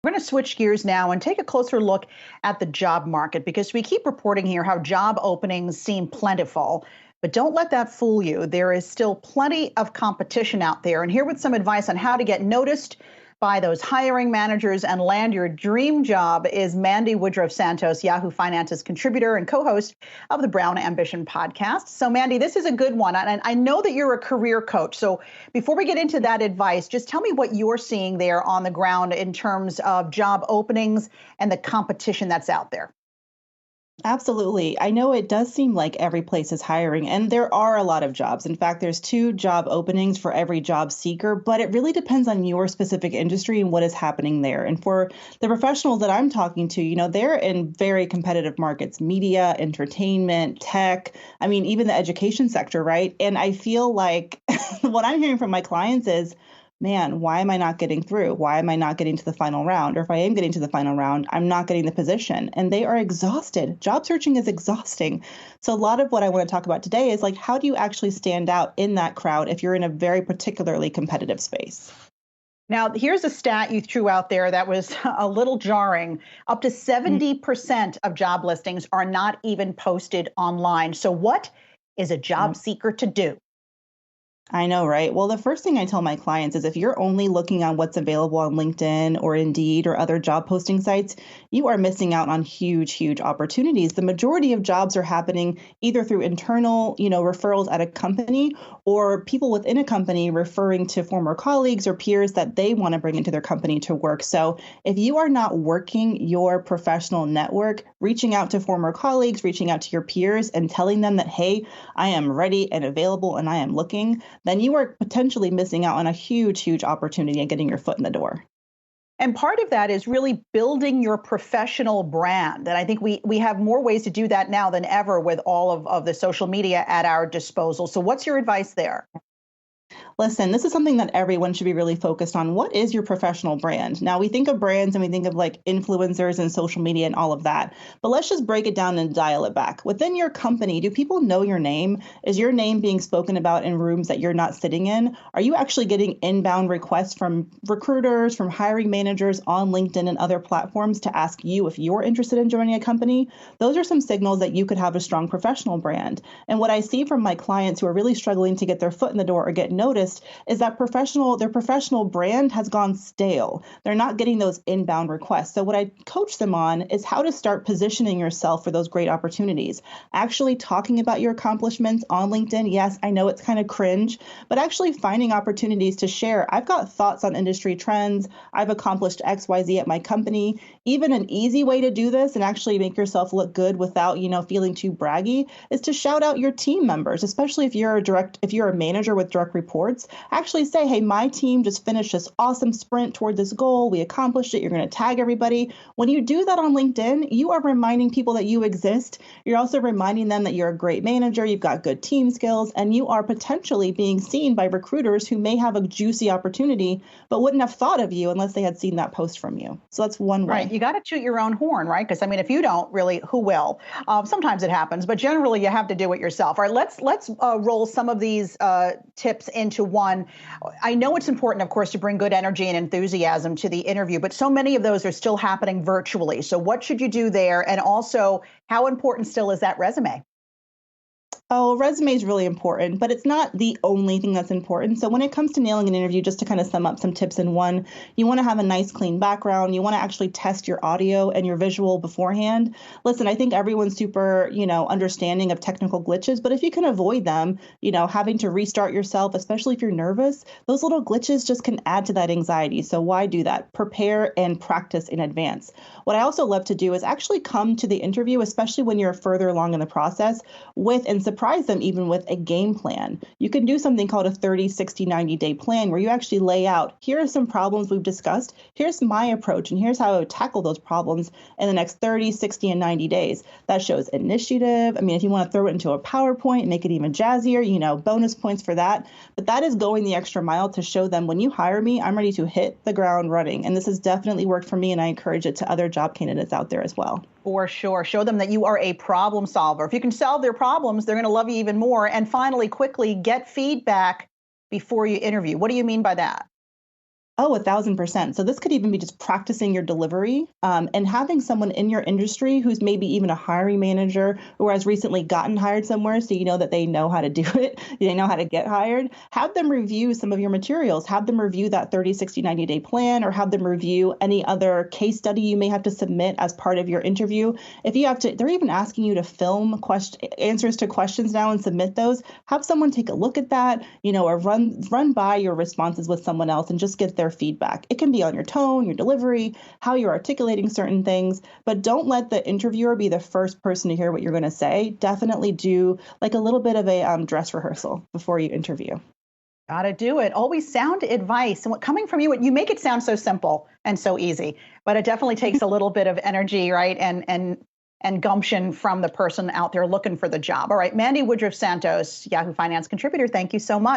We're going to switch gears now and take a closer look at the job market because we keep reporting here how job openings seem plentiful. But don't let that fool you. There is still plenty of competition out there. And here with some advice on how to get noticed by those hiring managers and land your dream job is Mandi Woodruff-Santos, Yahoo Finance's contributor and co-host of the Brown Ambition podcast. So Mandi, this is a good one. And I know that you're a career coach. So before we get into that advice, just tell me what you're seeing there on the ground in terms of job openings and the competition that's out there. Absolutely. I know it does seem like every place is hiring, and there are a lot of jobs. In fact, there's two job openings for every job seeker, but it really depends on your specific industry and what is happening there. And for the professionals that I'm talking to, they're in very competitive markets, media, entertainment, tech, even the education sector, right? And I feel like what I'm hearing from my clients is, man, why am I not getting through? Why am I not getting to the final round? Or if I am getting to the final round, I'm not getting the position. And they are exhausted. Job searching is exhausting. So a lot of what I want to talk about today is like, how do you actually stand out in that crowd if you're in a very particularly competitive space? Now, here's a stat you threw out there that was a little jarring. Up to 70% of job listings are not even posted online. So what is a job seeker to do? I know, right? Well, the first thing I tell my clients is if you're only looking on what's available on LinkedIn or Indeed or other job posting sites, you are missing out on huge, huge opportunities. The majority of jobs are happening either through internal, referrals at a company or people within a company referring to former colleagues or peers that they want to bring into their company to work. So if you are not working your professional network, reaching out to former colleagues, reaching out to your peers and telling them that, hey, I am ready and available and I am looking, then you are potentially missing out on a huge, huge opportunity and getting your foot in the door. And part of that is really building your professional brand. And I think we have more ways to do that now than ever with all of the social media at our disposal. So what's your advice there? Listen, this is something that everyone should be really focused on. What is your professional brand? Now, we think of brands and we think of like influencers and social media and all of that. But let's just break it down and dial it back. Within your company, do people know your name? Is your name being spoken about in rooms that you're not sitting in? Are you actually getting inbound requests from recruiters, from hiring managers on LinkedIn and other platforms to ask you if you're interested in joining a company? Those are some signals that you could have a strong professional brand. And what I see from my clients who are really struggling to get their foot in the door or get noticed is that their professional brand has gone stale. They're not getting those inbound requests. So what I coach them on is how to start positioning yourself for those great opportunities. Actually talking about your accomplishments on LinkedIn. Yes, I know it's kind of cringe, but actually finding opportunities to share. I've got thoughts on industry trends. I've accomplished XYZ at my company. Even an easy way to do this and actually make yourself look good without, feeling too braggy is to shout out your team members, especially if you're a manager with direct reports. Actually say, hey, my team just finished this awesome sprint toward this goal. We accomplished it. You're going to tag everybody. When you do that on LinkedIn, you are reminding people that you exist. You're also reminding them that you're a great manager. You've got good team skills, and you are potentially being seen by recruiters who may have a juicy opportunity, but wouldn't have thought of you unless they had seen that post from you. So that's one way. Right. You got to toot your own horn, right? Because if you don't, really, who will? Sometimes it happens, but generally you have to do it yourself. All right. Let's roll some of these tips into one. I know it's important, of course, to bring good energy and enthusiasm to the interview, but so many of those are still happening virtually. So what should you do there? And also, how important still is that resume? Oh, resume is really important, but it's not the only thing that's important. So when it comes to nailing an interview, just to kind of sum up some tips in one, you want to have a nice clean background. You want to actually test your audio and your visual beforehand. Listen, I think everyone's super, understanding of technical glitches, but if you can avoid them, having to restart yourself, especially if you're nervous, those little glitches just can add to that anxiety. So why do that? Prepare and practice in advance. What I also love to do is actually come to the interview, especially when you're further along in the process, with and surprise them even with a game plan. You can do something called a 30, 60, 90-day plan where you actually lay out, here are some problems we've discussed, here's my approach, and here's how I would tackle those problems in the next 30, 60, and 90 days. That shows initiative. If you want to throw it into a PowerPoint, make it even jazzier, bonus points for that. But that is going the extra mile to show them when you hire me, I'm ready to hit the ground running. And this has definitely worked for me, and I encourage it to other job candidates out there as well. For sure. Show them that you are a problem solver. If you can solve their problems, they're going to love you even more. And finally, quickly, get feedback before you interview. What do you mean by that? Oh, 1,000%. So this could even be just practicing your delivery, and having someone in your industry who's maybe even a hiring manager who has recently gotten hired somewhere, so you know that they know how to do it, they know how to get hired. Have them review some of your materials, have them review that 30, 60, 90-day plan, or have them review any other case study you may have to submit as part of your interview. If you have to, they're even asking you to film answers to questions now and submit those. Have someone take a look at that, or run by your responses with someone else and just get their feedback. It can be on your tone, your delivery, how you're articulating certain things, but don't let the interviewer be the first person to hear what you're going to say. Definitely do like a little bit of a dress rehearsal before you interview. Gotta do it. Always sound advice. And what coming from you, you make it sound so simple and so easy, but it definitely takes a little bit of energy, right? And gumption from the person out there looking for the job. All right, Mandi Woodruff-Santos, Yahoo Finance contributor, thank you so much.